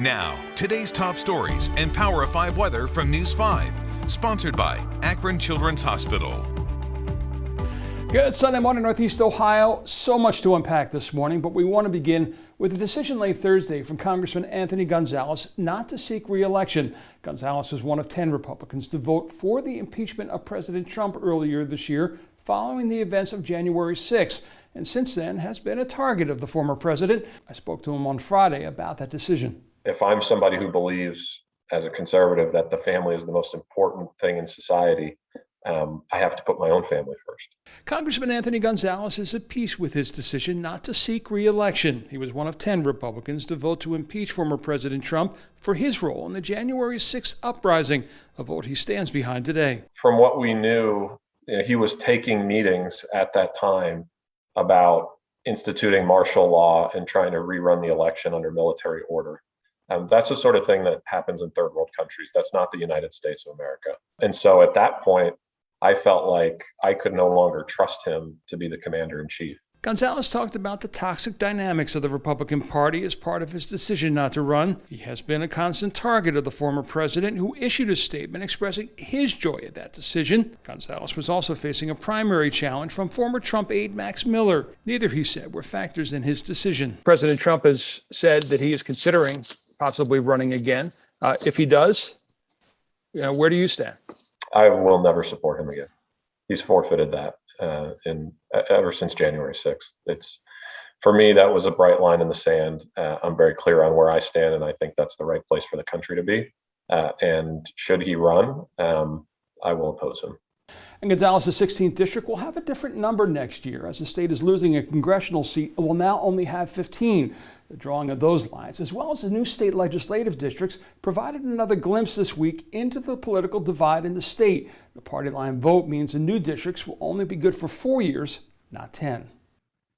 Now, today's top stories and Power of 5 weather from News 5. Sponsored by Akron Children's Hospital. Good Sunday morning, Northeast Ohio. So much to unpack this morning, but we want to begin with a decision late Thursday from Congressman Anthony Gonzalez not to seek re-election. Gonzalez was one of 10 Republicans to vote for the impeachment of President Trump earlier this year following the events of January 6th, and since then has been a target of the former president. I spoke to him on Friday about that decision. If I'm somebody who believes as a conservative that the family is the most important thing in society, I have to put my own family first. Congressman Anthony Gonzalez is at peace with his decision not to seek re-election. He was one of 10 Republicans to vote to impeach former President Trump for his role in the January 6th uprising, a vote he stands behind today. From what we knew, he was taking meetings at that time about instituting martial law and trying to rerun the election under military order. That's the sort of thing that happens in third world countries. That's not the United States of America. And so at that point, I felt like I could no longer trust him to be the commander in chief. Gonzalez talked about the toxic dynamics of the Republican Party as part of his decision not to run. He has been a constant target of the former president, who issued a statement expressing his joy at that decision. Gonzalez was also facing a primary challenge from former Trump aide Max Miller. Neither, he said, were factors in his decision. President Trump has said that he is considering possibly running again. If he does, where do you stand? I will never support him again. He's forfeited that ever since January 6th. For me, that was a bright line in the sand. I'm very clear on where I stand, and I think that's the right place for the country to be. And should he run, I will oppose him. And Gonzalez's 16th district will have a different number next year, as the state is losing a congressional seat and will now only have 15. The drawing of those lines, as well as the new state legislative districts, provided another glimpse this week into the political divide in the state. The party line vote means the new districts will only be good for 4 years, not 10.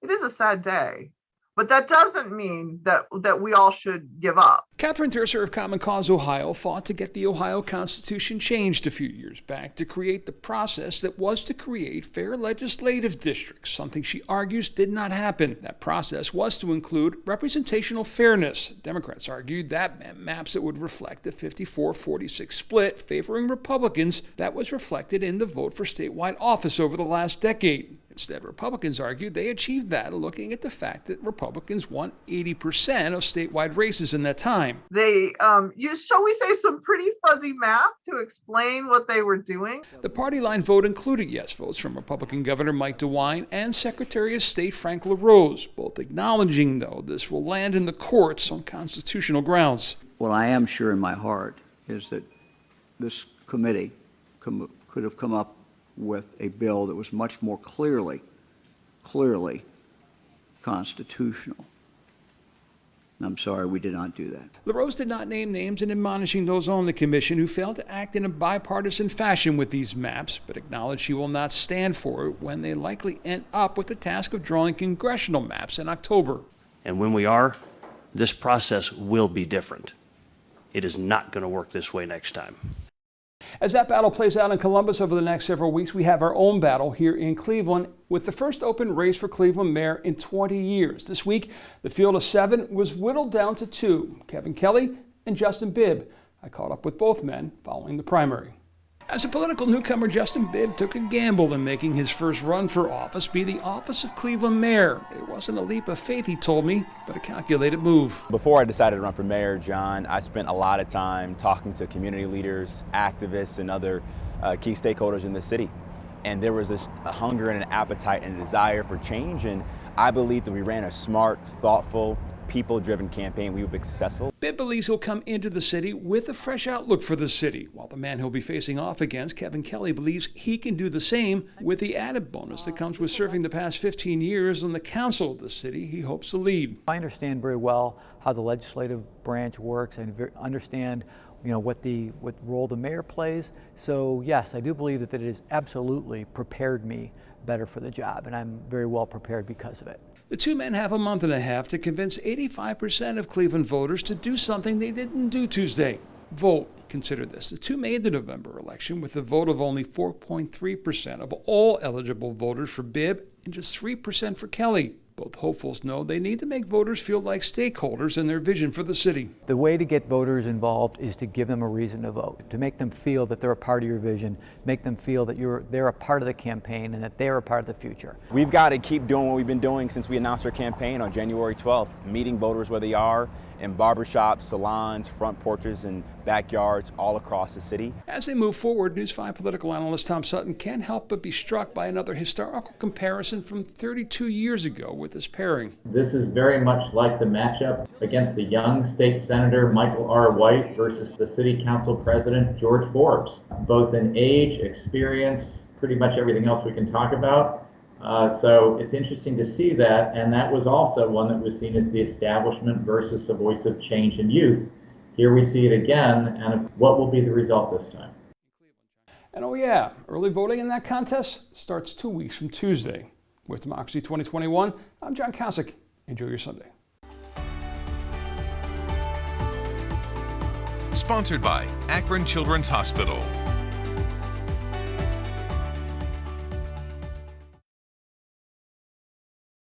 It is a sad day, but that doesn't mean that we all should give up. Catherine Thurser of Common Cause Ohio fought to get the Ohio Constitution changed a few years back to create the process that was to create fair legislative districts, something she argues did not happen. That process was to include representational fairness. Democrats argued that meant maps that would reflect the 54-46 split favoring Republicans that was reflected in the vote for statewide office over the last decade. Instead, Republicans argued they achieved that looking at the fact that Republicans won 80% of statewide races in that time. They used, shall we say, some pretty fuzzy math to explain what they were doing. The party line vote included yes votes from Republican Governor Mike DeWine and Secretary of State Frank LaRose, both acknowledging, though, this will land in the courts on constitutional grounds. What I am sure in my heart is that this committee could have come up with a bill that was much more clearly constitutional. And I'm sorry we did not do that. LaRose did not name names in admonishing those on the commission who failed to act in a bipartisan fashion with these maps, but acknowledged she will not stand for it when they likely end up with the task of drawing congressional maps in October. And when we are, this process will be different. It is not going to work this way next time. As that battle plays out in Columbus over the next several weeks, we have our own battle here in Cleveland with the first open race for Cleveland mayor in 20 years. This week, the field of 7 was whittled down to 2, Kevin Kelly and Justin Bibb. I caught up with both men following the primary. As a political newcomer, Justin Bibb took a gamble in making his first run for office be the office of Cleveland mayor. It wasn't a leap of faith, he told me, but a calculated move. Before I decided to run for mayor, John, I spent a lot of time talking to community leaders, activists, and other key stakeholders in the city. And there was a hunger and an appetite and a desire for change, and I believed that we ran a smart, thoughtful, people-driven campaign, we would be successful. Bibb believes he'll come into the city with a fresh outlook for the city, while the man he'll be facing off against, Kevin Kelly, believes he can do the same with the added bonus that comes with serving the past 15 years on the council of the city he hopes to lead. I understand very well how the legislative branch works and understand what role the mayor plays. So yes, I do believe that it has absolutely prepared me better for the job, and I'm very well prepared because of it. The two men have a month and a half to convince 85% of Cleveland voters to do something they didn't do Tuesday. Vote. Consider this. The two made the November election with a vote of only 4.3% of all eligible voters for Bibb and just 3% for Kelly. Both hopefuls know they need to make voters feel like stakeholders in their vision for the city. The way to get voters involved is to give them a reason to vote, to make them feel that they're a part of your vision, make them feel that they're a part of the campaign and that they're a part of the future. We've got to keep doing what we've been doing since we announced our campaign on January 12th, meeting voters where they are, in barbershops, salons, front porches, and backyards all across the city. As they move forward, News 5 political analyst Tom Sutton can't help but be struck by another historical comparison from 32 years ago with this pairing. This is very much like the matchup against the young state senator Michael R. White versus the city council president George Forbes, both in age, experience, pretty much everything else we can talk about. So it's interesting to see that, and that was also one that was seen as the establishment versus a voice of change in youth. Here we see it again, and what will be the result this time? And oh yeah, early voting in that contest starts 2 weeks from Tuesday. With Democracy 2021, I'm John Kosick. Enjoy your Sunday. Sponsored by Akron Children's Hospital.